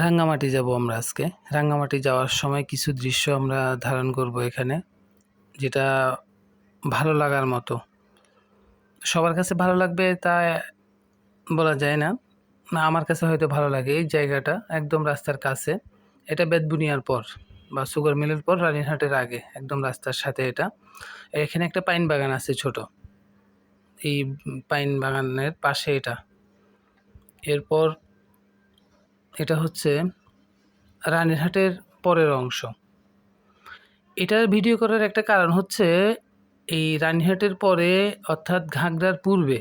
রাঙ্গামাটি যাব আমরা আজকে। রাঙ্গামাটি যাওয়ার সময় কিছু দৃশ্য আমরা ধারণ করব এখানে, যেটা ভালো লাগার মতো। সবার কাছে ভালো লাগবে তা বলা যায় না। আমার কাছে হয়তো ভালো লাগে। এই জায়গাটা একদম রাস্তার কাছে। এটা বেতবুনিয়ার পর বা সুগার মিলের পর রানীরহাটের আগে একদম রাস্তার সাথে এটা। এখানে একটা পাইন বাগান আছে ছোট। এই পাইন বাগানের পাশে এটা। এরপর এটা হচ্ছে রানীরহাটের পরের অংশ। এটার ভিডিও করার একটা কারণ হচ্ছে এই রানীরহাটের পরে অর্থাৎ ঘাগড়ার পূর্বে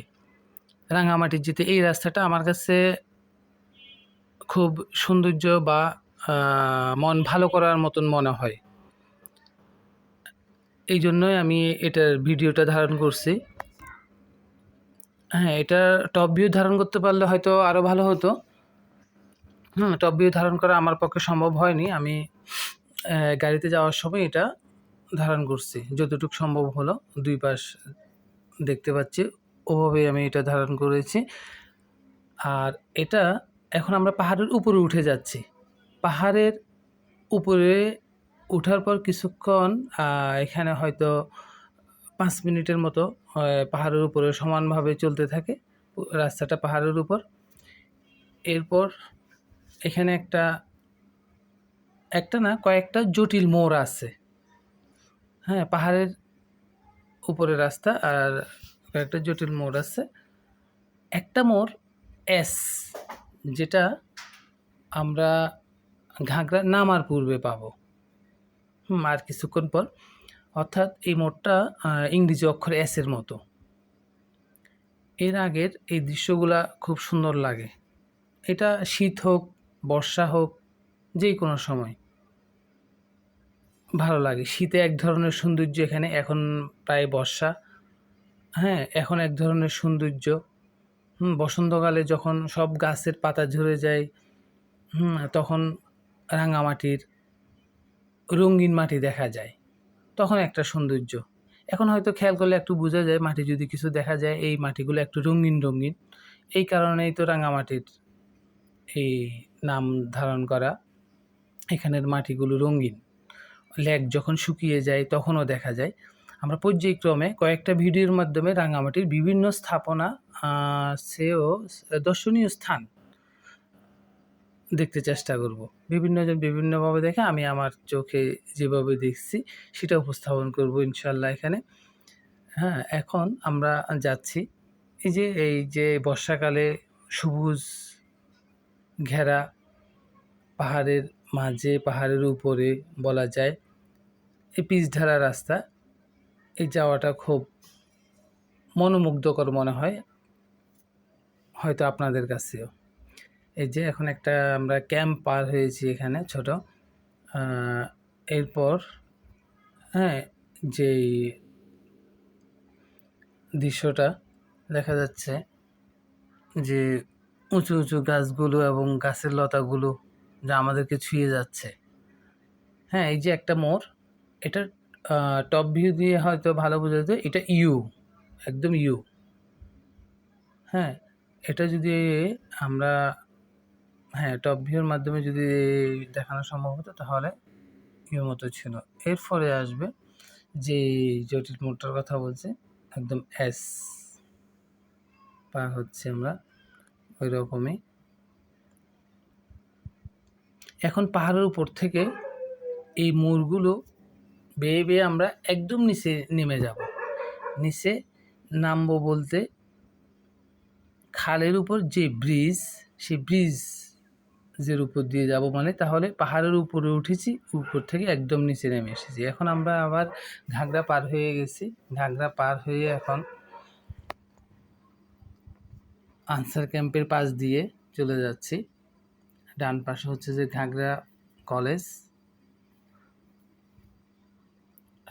রাঙামাটির যেতে এই রাস্তাটা আমার কাছে খুব সৌন্দর্য বা মন ভালো করার মতন মনে হয়। এই জন্যই আমি এটার ভিডিওটা ধারণ করছি। হ্যাঁ, এটা টপ ভিউ ধারণ করতে পারলে হয়তো আরও ভালো হতো। টপ ভিউ ধারণ করা আমার পক্ষে সম্ভব হয়নি। আমি গাড়িতে যাওয়ার সময় এটা ধারণ করছি যতটুকু সম্ভব হলো। দুই পাশ দেখতে পাচ্ছি, ওভাবেই আমি এটা ধারণ করেছি। আর এটা এখন আমরা পাহাড়ের উপরে উঠে যাচ্ছি। পাহাড়ের উপরে উঠার পর কিছুক্ষণ এখানে হয়তো 5 মিনিটের মতো পাহাড়ের উপরে সমানভাবে চলতে থাকে রাস্তাটা পাহাড়ের উপর। এরপর এখানে একটা না কয়েকটা জটিল মোড় আছে। হ্যাঁ, পাহাড়ের উপরে রাস্তা আর কয়েকটা জটিল মোড় আছে। একটা মোড় এস, যেটা আমরা ঘাগড়া নামার পূর্বে পাবো আর কিছুক্ষণ পর। অর্থাৎ এই মোড়টা ইংরেজি অক্ষর এসের মতো। এর আগের এই দৃশ্যগুলা খুব সুন্দর লাগে। এটা শীত হোক, বর্ষা হোক, যে কোনো সময় ভালো লাগে। শীতে এক ধরনের সৌন্দর্য এখানে, এখন প্রায় বর্ষা। হ্যাঁ, এখন এক ধরনের সৌন্দর্য। বসন্তকালে যখন সব গাছের পাতা ঝরে যায়, তখন রাঙামাটির রঙিন মাটি দেখা যায়, তখন একটা সৌন্দর্য। এখন হয়তো খেয়াল করলে একটু বোঝা যায়, মাটি যদি কিছু দেখা যায় এই মাটিগুলো একটু রঙিন রঙিন। এই কারণেই তো রাঙামাটির এই নাম ধারণ করা। এখানের মাটিগুলো রঙিন। লেক যখন শুকিয়ে যায় তখনও দেখা যায়। আমরা পর্যায়ক্রমে কয়েকটা ভিডিওর মাধ্যমে রাঙামাটির বিভিন্ন স্থাপনা সেও দর্শনীয় স্থান দেখতে চেষ্টা করব। বিভিন্নজন বিভিন্নভাবে দেখে, আমি আমার চোখে যেভাবে দেখছি সেটা উপস্থাপন করব ইনশাল্লাহ এখানে। হ্যাঁ, এখন আমরা যাচ্ছি এই যে বর্ষাকালে সবুজ ঘেরা পাহাড়ের মাঝে, পাহাড়ের উপরে বলা যায় এই পিচঢালা রাস্তা। এই যাওয়াটা খুব মনোমুগ্ধকর মনে হয় হয়তো আপনাদের কাছেও। এই যে এখন একটা আমরা ক্যাম্প পার হয়েছি এখানে ছোট। এরপর হ্যাঁ, যেই দৃশ্যটা দেখা যাচ্ছে যে উঁচু উঁচু গাছগুলো এবং গাছের লতাগুলো যা আমাদেরকে ছুঁয়ে যাচ্ছে। হ্যাঁ, এই যে একটা মোড়, এটা টপ ভিউ দিয়ে হয়তো ভালো বোঝা যায়, এটা একদম হ্যাঁ, এটা যদি আমরা টপ ভিউর মাধ্যমে যদি দেখানো সম্ভব হতো তাহলে মতো ছিল। এরপরে আসবে যে জটিল মোড়টার কথা বলছে, একদম এস পার হচ্ছে আমরা ওই রকমই। এখন পাহাড়ের উপর থেকে এই মোড়গুলো বেয়ে বেয়ে আমরা একদম নিচে নেমে যাব। নিচে নামবো বলতে খালের উপর যে ব্রিজ, সেই ব্রিজের উপর দিয়ে যাব, মানে তাহলে পাহাড়ের উপরে উঠেছি, উপর থেকে একদম নিচে নেমে এসেছি। এখন আমরা আবার ঘাগড়া পার হয়ে গেছি। ঘাগড়া পার হয়ে এখন আনসার ক্যাম্পের পাশ দিয়ে চলে যাচ্ছি। ডান পাশে হচ্ছে যে ঘাগড়া কলেজ,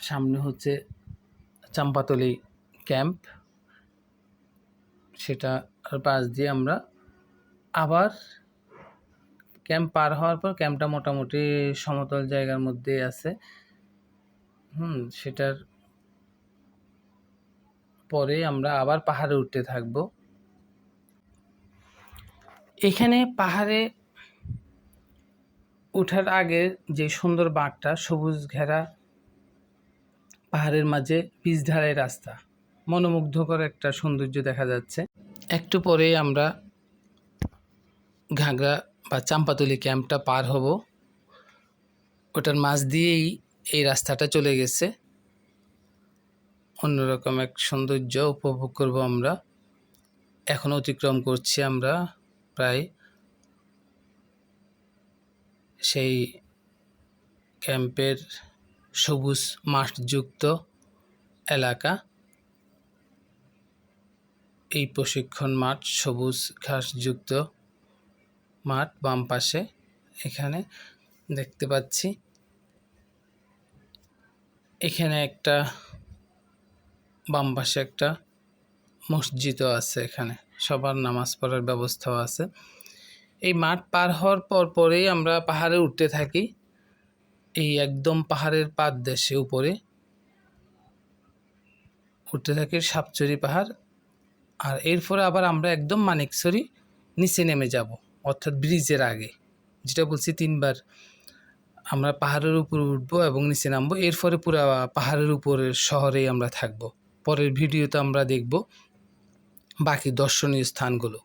সামনে হচ্ছে চাম্পাতলি ক্যাম্প। সেটা পাশ দিয়ে আমরা আবার ক্যাম্প পার হওয়ার পর, ক্যাম্পটা মোটামুটি সমতল জায়গার মধ্যে আছে। সেটার পরে আমরা আবার পাহাড়ে উঠতে থাকবো। এখানে পাহাড়ে ওঠার আগে যে সুন্দর বাঁকটা, সবুজ ঘেরা পাহাড়ের মাঝে পিচ ঢালাই রাস্তা, মনোমুগ্ধকর একটা সৌন্দর্য দেখা যাচ্ছে। একটু পরেই আমরা ঘাগড়া বা চাম্পাতলি ক্যাম্পটা পার হব। ওটার মাঝ দিয়েই এই রাস্তাটা চলে গেছে। অন্যরকম এক সৌন্দর্য উপভোগ করব আমরা। এখন অতিক্রম করছি আমরা প্রায় সেই ক্যাম্পের সবুজ মাঠযুক্ত এলাকা। এই প্রশিক্ষণ মাঠ, সবুজ ঘাসযুক্ত মাঠ বাম পাশে এখানে দেখতে পাচ্ছি। এখানে একটা বাম পাশে একটা মসজিদও আছে, এখানে সবার নামাজ পড়ার ব্যবস্থাও আছে। এই মাঠ পার হওয়ার পরেই আমরা পাহাড়ে উঠতে থাকি। এই একদম পাহাড়ের পাদদেশে উপরে উঠতে থাকি সাপচরি পাহাড়। আর এরপরে আবার আমরা একদম মানিকছড়ি নিচে নেমে যাব, অর্থাৎ ব্রিজের আগে, যেটা বলছি 3বার আমরা পাহাড়ের উপরে উঠবো এবং নিচে নামবো। এরপরে পুরো পাহাড়ের উপরের শহরেই আমরা থাকব। পরের ভিডিওতে আমরা দেখব বাকি দর্শনীয় স্থানগুলো।